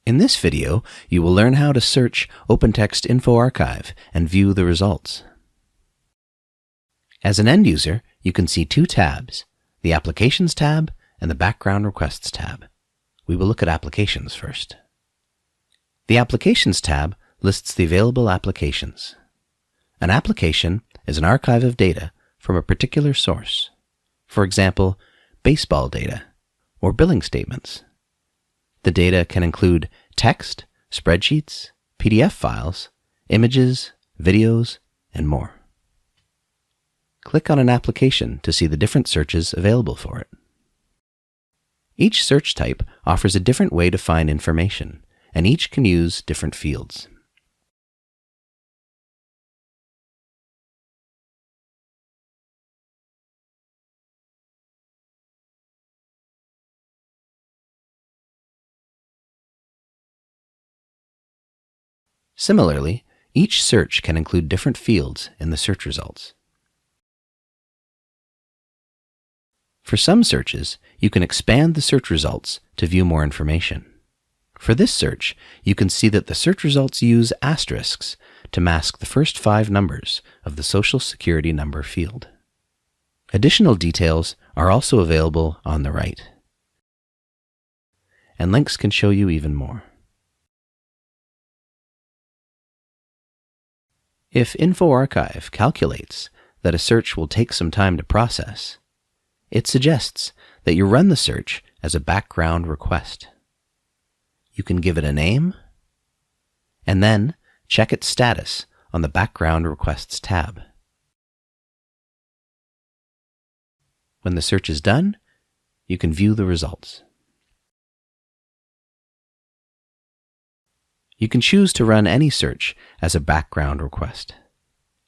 In this video, you will learn how to search OpenText InfoArchive and view the results. As an end user, you can see two tabs, the Applications tab and the Background Requests tab. We will look at Applications first. The Applications tab lists the available applications. An application is an archive of data from a particular source. For example, baseball data or billing statements. The data can include text, spreadsheets, PDF files, images, videos, and more. Click on an application to see the different searches available for it. Each search type offers a different way to find information, and each can use different fields. Similarly, each search can include different fields in the search results. For some searches, you can expand the search results to view more information. For this search, you can see that the search results use asterisks to mask the first 5 numbers of the Social Security number field. Additional details are also available on the right, and links can show you even more. If InfoArchive calculates that a search will take some time to process, it suggests that you run the search as a background request. You can give it a name, and then check its status on the Background Requests tab. When the search is done, you can view the results. You can choose to run any search as a background request.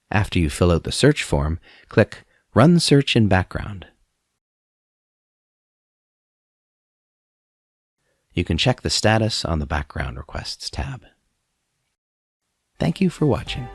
After you fill out the search form, click Run Search in Background. You can check the status on the Background Requests tab. Thank you for watching.